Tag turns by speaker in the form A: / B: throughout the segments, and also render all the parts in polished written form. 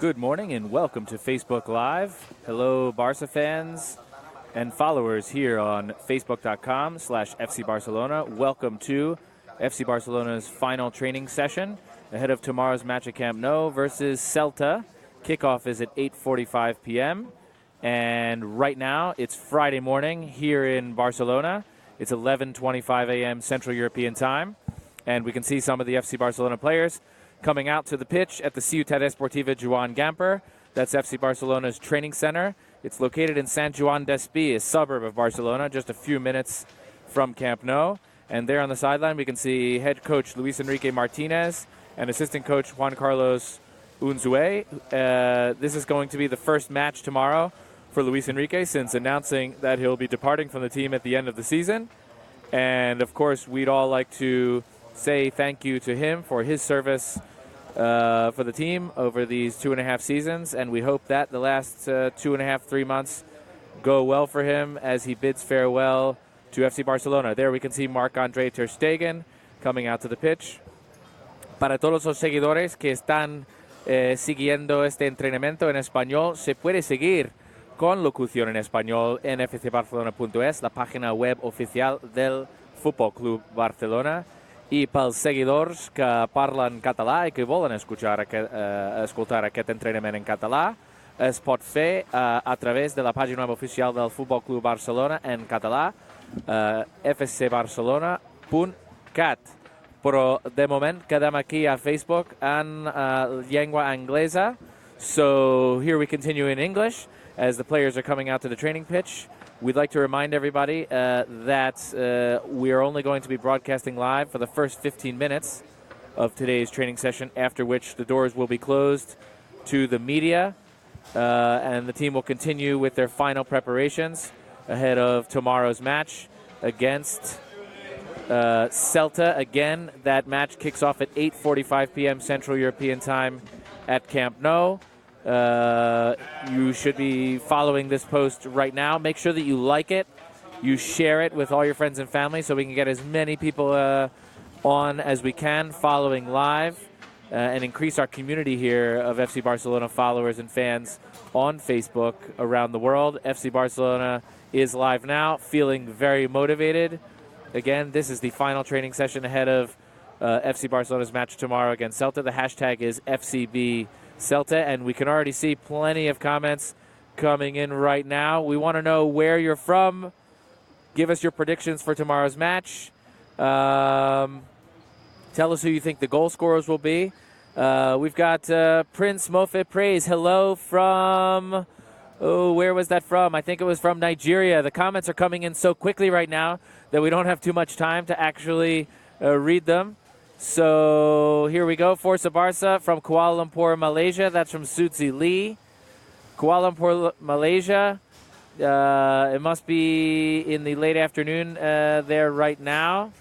A: Good morning and welcome to Facebook Live. Hello, Barca fans and followers here on facebook.com/FC Barcelona. Welcome to FC Barcelona's final training session ahead of tomorrow's match at Camp Nou versus Celta. Kickoff is at 8:45 p.m. And right now it's Friday morning here in Barcelona. It's 11:25 a.m. Central European time. And we can see some of the FC Barcelona players coming out to the pitch at the Ciutat Esportiva Joan Gamper. That's FC Barcelona's training center. It's located in Sant Joan d'Espí, a suburb of Barcelona, just a few minutes from Camp Nou. And there on the sideline, we can see head coach Luis Enrique Martinez and assistant coach Juan Carlos Unzué. This is going to be the first match tomorrow for Luis Enrique since announcing that he'll be departing from the team at the end of the season. And, of course, we'd all like to say thank you to him for his service for the team over these 2.5 seasons, and we hope that the last 2.5, 3 months go well for him as he bids farewell to FC Barcelona. There we can see Marc-André ter Stegen coming out to the pitch. Para todos los seguidores que están siguiendo este entrenamiento en español, se puede seguir con locución en español en fcbarcelona.es, la página web oficial del Futbol Club Barcelona. I pels seguidors que parlen català i que volen escoltar aquest entrenament en català, es pot fer a través de la pàgina web oficial del Futbol Club Barcelona en català, fcbarcelona.cat. Però de moment quedem aquí a Facebook en llengua anglesa. So here we continue in English as the players are coming out to the training pitch. We'd like to remind everybody that we are only going to be broadcasting live for the first 15 minutes of today's training session, after which the doors will be closed to the media, and the team will continue with their final preparations ahead of tomorrow's match against Celta. Again, that match kicks off at 8:45 p.m. Central European Time at Camp Nou. You should be following this post right now. Make sure that you like it, you share it with all your friends and family so we can get as many people on as we can following live and increase our community here of FC Barcelona followers and fans on Facebook around the world. FC Barcelona is live now, feeling very motivated. Again, this is the final training session ahead of FC Barcelona's match tomorrow against Celta. The hashtag is FCB Celta, and we can already see plenty of comments coming in right now. We want to know where you're from. Give us your predictions for tomorrow's match. Tell us who you think the goal scorers will be. We've got Prince Mofe Praise. Hello from, where was that from? I think it was from Nigeria. The comments are coming in so quickly right now that we don't have too much time to actually read them. So here we go. Forza Barça from Kuala Lumpur, Malaysia. That's from Suzi Lee. Kuala Lumpur, Malaysia. It must be in the late afternoon there right now.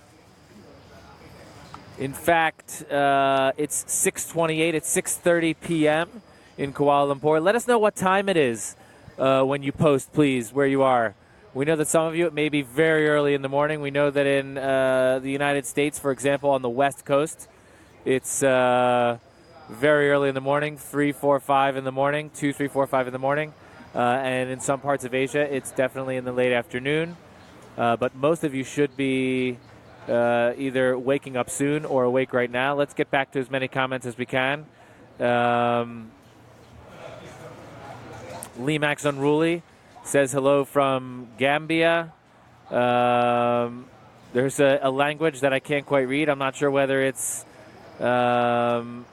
A: In fact, it's 6:28. It's 6:30 p.m. in Kuala Lumpur. Let us know what time it is when you post, please, where you are. We know that some of you, it may be very early in the morning. We know that in the United States, for example, on the West Coast, it's very early in the morning, 3, 4, 5 in the morning, 2, 3, 4, 5 in the morning. And in some parts of Asia, it's definitely in the late afternoon. But most of you should be either waking up soon or awake right now. Let's get back to as many comments as we can. Lee Max Unruly says hello from Gambia. There's a language that I can't quite read. I'm not sure whether it's from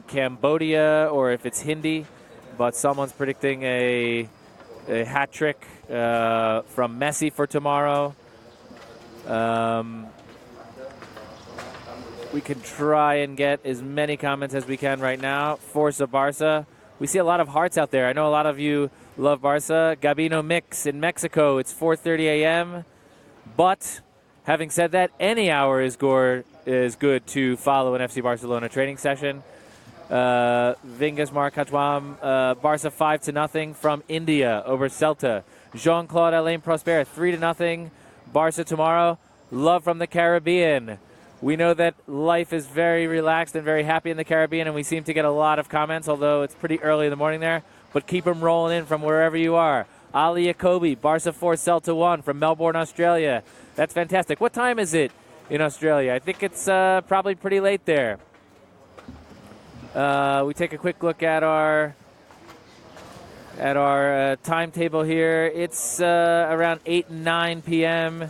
A: Cambodia or if it's Hindi, but someone's predicting a hat trick from Messi for tomorrow. We can try and get as many comments as we can right now. Forza Barça. We see a lot of hearts out there. I know a lot of you love Barca. Gabino Mix in Mexico. It's 4:30 a.m. But having said that, any hour is good to follow an FC Barcelona training session. Vingas Mark Hatwam, Barca 5-0 from India over Celta. Jean-Claude Alain Prosper 3-0. Barca tomorrow. Love from the Caribbean. We know that life is very relaxed and very happy in the Caribbean, and we seem to get a lot of comments, although it's pretty early in the morning there. But keep them rolling in from wherever you are. Ali Yacobi, Barça 4, Celta 1 from Melbourne, Australia. That's fantastic. What time is it in Australia? I think it's probably pretty late there. We take a quick look at our timetable here. It's around 8, 9 p.m.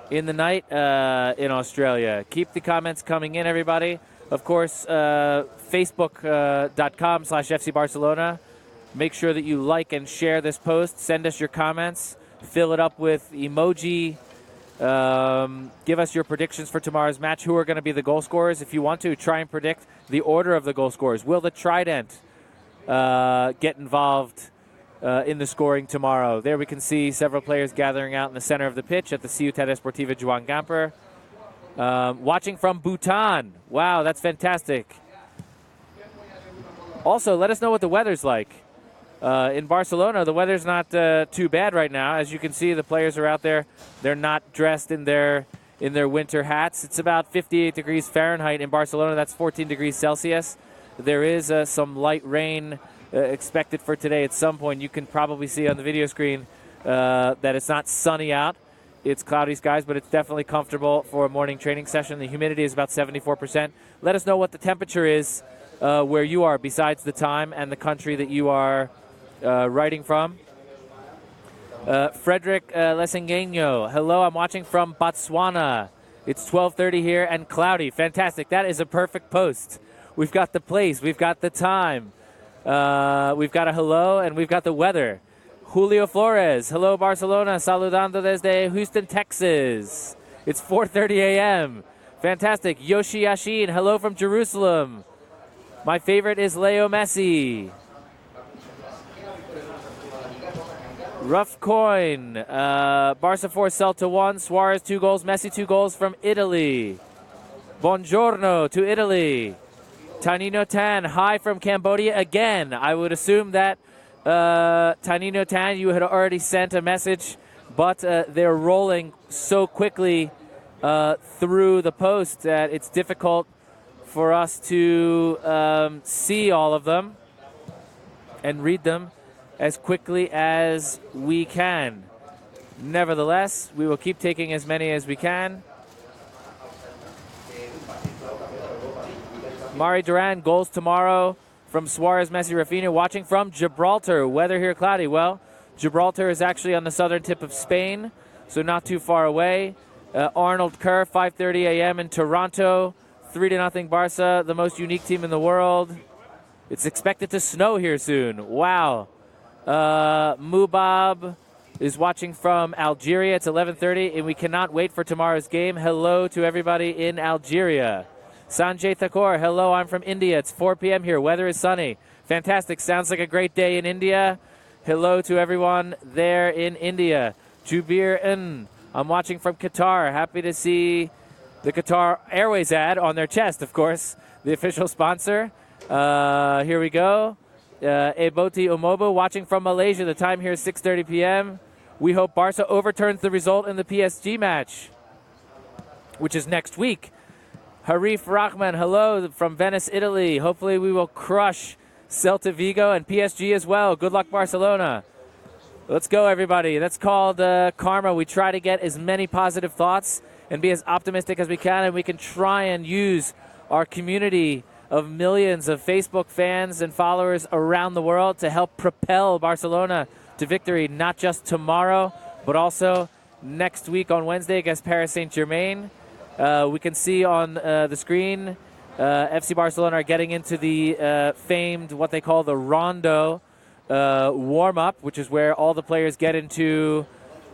A: in the night in Australia. Keep the comments coming in, everybody. Of course, Facebook.com/FC Barcelona. Make sure that you like and share this post. Send us your comments. Fill it up with emoji. Give us your predictions for tomorrow's match. Who are going to be the goal scorers? If you want to, try and predict the order of the goal scorers. Will the Trident get involved in the scoring tomorrow? There we can see several players gathering out in the center of the pitch at the Ciutat Esportiva Joan Gamper. Watching from Bhutan. Wow, that's fantastic. Also, let us know what the weather's like. In Barcelona, the weather's not too bad right now. As you can see, the players are out there. They're not dressed in their winter hats. It's about 58 degrees Fahrenheit in Barcelona. That's 14 degrees Celsius. There is some light rain expected for today at some point. You can probably see on the video screen that it's not sunny out. It's cloudy skies, but it's definitely comfortable for a morning training session. The humidity is about 74%. Let us know what the temperature is where you are, besides the time and the country that you are writing from. Frederick Lesengueño, hello, I'm watching from Botswana. It's 12:30 here and cloudy. Fantastic. That is a perfect post. We've got the place, we've got the time, we've got a hello, and we've got the weather. Julio Flores, hello Barcelona, saludando desde Houston, Texas. It's 4:30 a.m. Fantastic. Yoshi Yashin, hello from Jerusalem. My favorite is Leo Messi. Rough coin. Barça 4, Celta 1. Suarez 2 goals. Messi 2 goals from Italy. Buongiorno to Italy. Tanino Tan, hi from Cambodia again. I would assume that Tanino Tan, you had already sent a message, but they're rolling so quickly through the post that it's difficult for us to see all of them and read them as quickly as we can. Nevertheless, we will keep taking as many as we can. Mari Duran, goals tomorrow from Suarez, Messi, Rafinha. Watching from Gibraltar. Weather here cloudy. Well, Gibraltar is actually on the southern tip of Spain, so not too far away. Arnold Kerr, 5:30 a.m. in Toronto. 3-0 Barça, the most unique team in the world. It's expected to snow here soon. Wow. Mubab is watching from Algeria. It's 11:30, and we cannot wait for tomorrow's game. Hello to everybody in Algeria. Sanjay Thakur, hello, I'm from India. It's 4 p.m. here. Weather is sunny. Fantastic. Sounds like a great day in India. Hello to everyone there in India. Jubir N, I'm watching from Qatar. Happy to see the Qatar Airways ad on their chest, of course, the official sponsor. Here we go. Eboti Omobo watching from Malaysia. The time here is 6:30 p.m. We hope Barca overturns the result in the PSG match, which is next week. Harif Rahman, hello from Venice, Italy. Hopefully we will crush Celta Vigo and PSG as well. Good luck, Barcelona. Let's go, everybody. That's called karma. We try to get as many positive thoughts and be as optimistic as we can, and we can try and use our community of millions of Facebook fans and followers around the world to help propel Barcelona to victory, not just tomorrow, but also next week on Wednesday against Paris Saint-Germain. We can see on the screen FC Barcelona are getting into the famed, what they call the Rondo warm-up, which is where all the players get into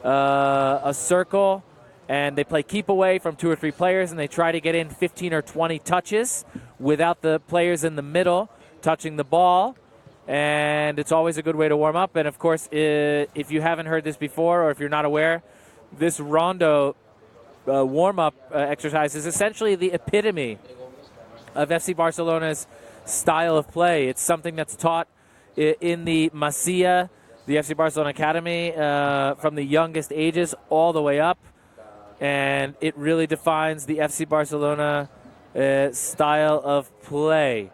A: a circle and they play keep away from 2 or 3 players, and they try to get in 15 or 20 touches without the players in the middle touching the ball. And it's always a good way to warm up. And, of course, if you haven't heard this before or if you're not aware, this Rondo warm-up exercise is essentially the epitome of FC Barcelona's style of play. It's something that's taught in the Masia, the FC Barcelona Academy, from the youngest ages all the way up. and it really defines the FC Barcelona style of play.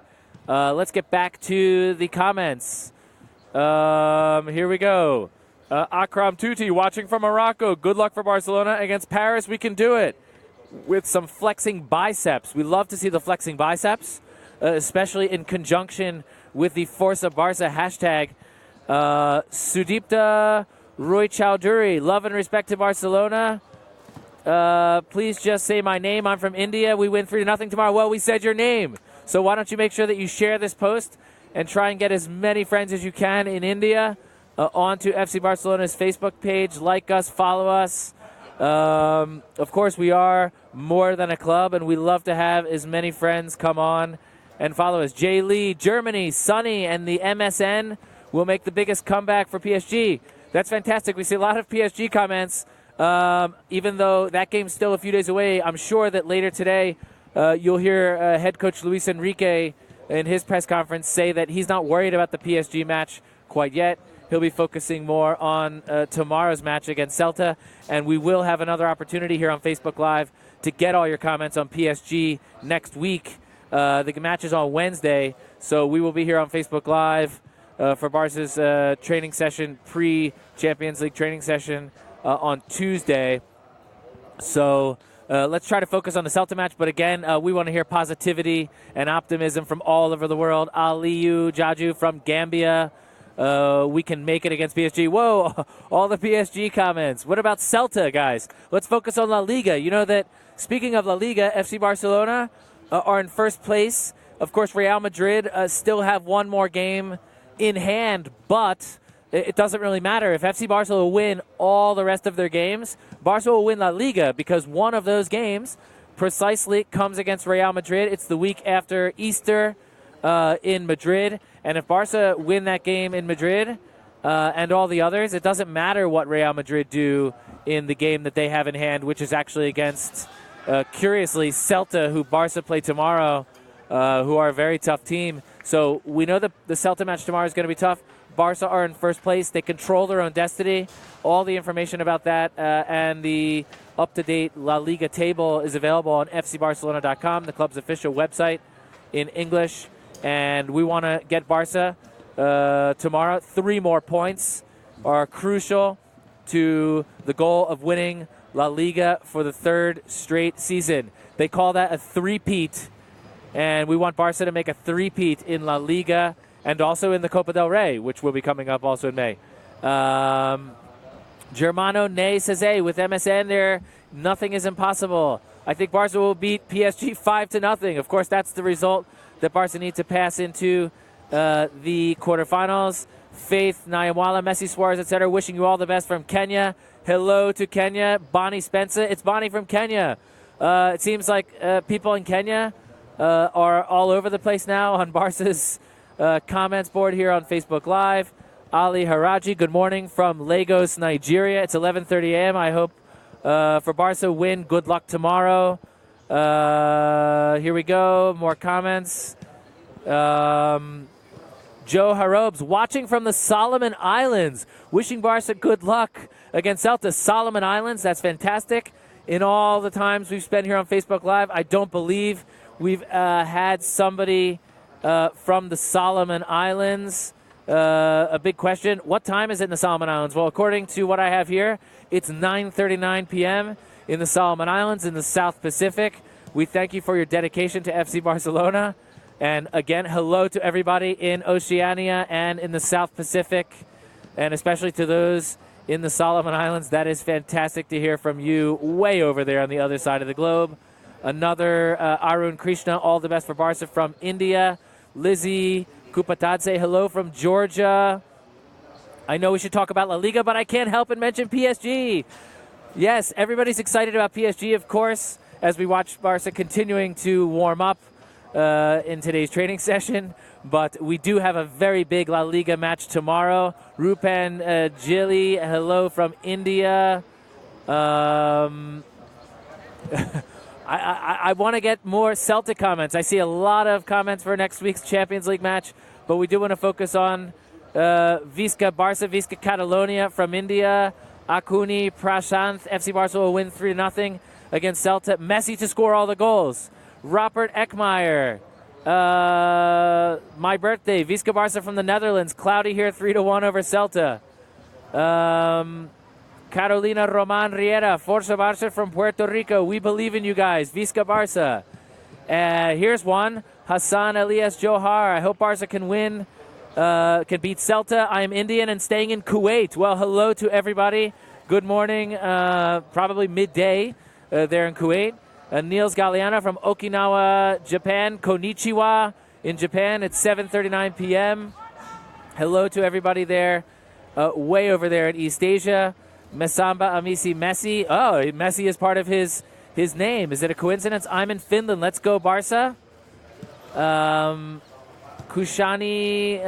A: Let's get back to the comments. Here we go. Akram Tuti watching from Morocco. Good luck for Barcelona against Paris. We can do it with some flexing biceps. We love to see the flexing biceps, especially in conjunction with the Forza Barca hashtag. Sudipta Roy Chowdhury, love and respect to Barcelona. Please just say my name. I'm from India. We win 3-0 tomorrow. Well, we said your name. So why don't you make sure that you share this post and try and get as many friends as you can in India onto FC Barcelona's Facebook page. Like us, follow us. Of course, we are more than a club, and we love to have as many friends come on and follow us. Jay Lee, Germany, Sunny, and the MSN will make the biggest comeback for PSG. That's fantastic. We see a lot of PSG comments. Even though that game's still a few days away, I'm sure that later today you'll hear head coach Luis Enrique in his press conference say that he's not worried about the PSG match quite yet. He'll be focusing more on tomorrow's match against Celta, and we will have another opportunity here on Facebook Live to get all your comments on PSG next week. The match is on Wednesday, so we will be here on Facebook Live for Barca's training session, pre-Champions League training session on Tuesday. So let's try to focus on the Celta match. But again, we want to hear positivity and optimism from all over the world. Aliyu Jaju from Gambia. We can make it against PSG. Whoa, all the PSG comments. What about Celta, guys? Let's focus on La Liga. You know that, speaking of La Liga, FC Barcelona are in first place. Of course, Real Madrid still have one more game in hand, but it doesn't really matter. If FC Barcelona win all the rest of their games, Barca will win La Liga, because one of those games precisely comes against Real Madrid. It's the week after Easter in Madrid. And if Barca win that game in Madrid and all the others, it doesn't matter what Real Madrid do in the game that they have in hand, which is actually against, curiously, Celta, who Barca play tomorrow, who are a very tough team. So we know that the Celta match tomorrow is going to be tough. Barca are in first place. They control their own destiny. All the information about that and the up-to-date La Liga table is available on fcbarcelona.com, the club's official website in English. And we want to get Barca tomorrow. 3 more points are crucial to the goal of winning La Liga for the 3rd straight season. They call that a three-peat, and we want Barca to make a three-peat in La Liga and also in the Copa del Rey, which will be coming up also in May. Germano Ney says, hey, with MSN there, nothing is impossible. I think Barca will beat PSG 5-0. Of course, that's the result that Barca need to pass into the quarterfinals. Faith, Nyamwala, Messi, Suarez, etc. Wishing you all the best from Kenya. Hello to Kenya. Bonnie Spencer. It's Bonnie from Kenya. It seems like people in Kenya are all over the place now on Barca's comments board here on Facebook Live. Ali Haraji, good morning from Lagos, Nigeria. It's 11:30 a.m. I hope for Barca win. Good luck tomorrow. Here we go. More comments. Joe Harobes, watching from the Solomon Islands, wishing Barca good luck against Celta. Solomon Islands, that's fantastic. In all the times we've spent here on Facebook Live, I don't believe we've had somebody from the Solomon Islands. A big question. What time is it in the Solomon Islands? Well, according to what I have here, it's 9:39 p.m. in the Solomon Islands in the South Pacific. We thank you for your dedication to FC Barcelona. And again, hello to everybody in Oceania and in the South Pacific, and especially to those in the Solomon Islands. That is fantastic to hear from you way over there on the other side of the globe. Another Arun Krishna, all the best for Barca from India. Lizzie Kupatadze, hello from Georgia. I know we should talk about La Liga, but I can't help but mention PSG. Yes, everybody's excited about PSG, of course, as we watch Barca continuing to warm up in today's training session. But we do have a very big La Liga match tomorrow. Rupan Jili, hello from India. I want to get more Celtic comments. I see a lot of comments for next week's Champions League match, but we do want to focus on Visca Barca, Visca Catalonia from India. Acuni, Prashanth. FC Barca will win 3-0 against Celta. Messi to score all the goals. Robert Eckmeyer. My birthday. Visca Barça from the Netherlands. Cloudy here, 3-1 over Celta. Carolina Roman Riera. Forza Barça from Puerto Rico. We believe in you guys. Visca Barça. Here's one. Hassan Elias Johar. I hope Barça can win. Can beat Celta. I am Indian and staying in Kuwait. Well, hello to everybody. Good morning, probably midday there in Kuwait. Niels Galliano from Okinawa, Japan. Konnichiwa in Japan. It's 7:39 p.m. Hello to everybody there, way over there in East Asia. Mesamba Amisi Messi. Oh, Messi is part of his name. Is it a coincidence? I'm in Finland. Let's go, Barca. Kushani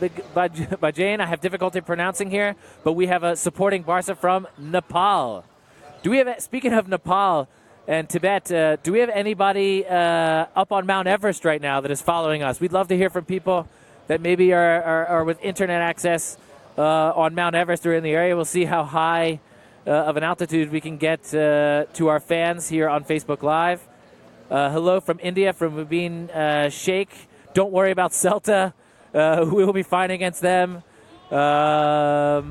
A: Bajain, I have difficulty pronouncing here, but we have a supporting Barca from Nepal. Do we have, speaking of Nepal and Tibet, do we have anybody up on Mount Everest right now that is following us? We'd love to hear from people that maybe are with internet access on Mount Everest or in the area. We'll see how high of an altitude we can get to our fans here on Facebook Live. Hello from India, from Mubin Sheikh. Don't worry about Celta. We will be fine against them. Hello,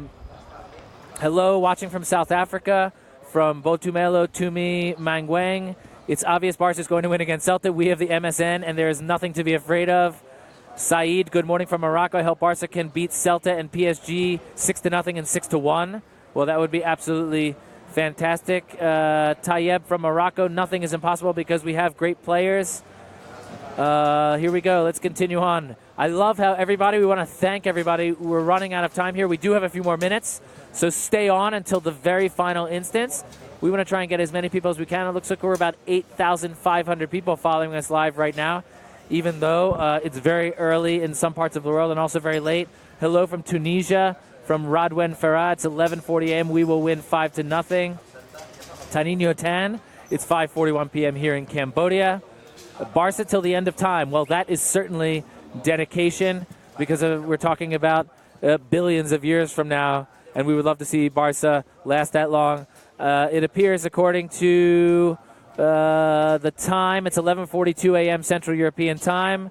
A: watching from South Africa, from Botumelo Tumi Mangwang. It's obvious Barca is going to win against Celta. We have the MSN, and there is nothing to be afraid of. Saeed, good morning from Morocco. I hope Barca can beat Celta and PSG 6-0 and 6-1. Well, that would be absolutely fantastic. Tayeb from Morocco, nothing is impossible because we have great players. Here we go. Let's continue on. I love how we want to thank everybody. We're running out of time here. We do have a few more minutes, so stay on until the very final instance. We want to try and get as many people as we can. It looks like we're about 8,500 people following us live right now, even though it's very early in some parts of the world and also very late. Hello from Tunisia, from Radwen Farah. It's 11:40 a.m. We will win 5-0. Tanino Tan. It's 5:41 p.m. here in Cambodia. Barca till the end of time. Well, that is certainly dedication because we're talking about billions of years from now, and we would love to see Barca last that long. It appears, according to the time, it's 11:42 a.m. Central European time.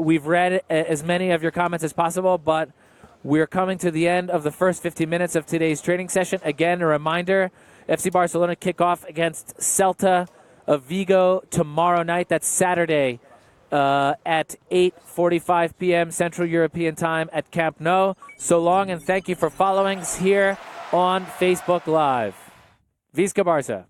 A: We've read as many of your comments as possible, but we're coming to the end of the first 15 minutes of today's training session. Again, a reminder, FC Barcelona kickoff against Celta of Vigo tomorrow night. That's Saturday at 8:45 p.m. Central European time at Camp Nou. So long, and thank you for following us here on Facebook Live. Visca Barça.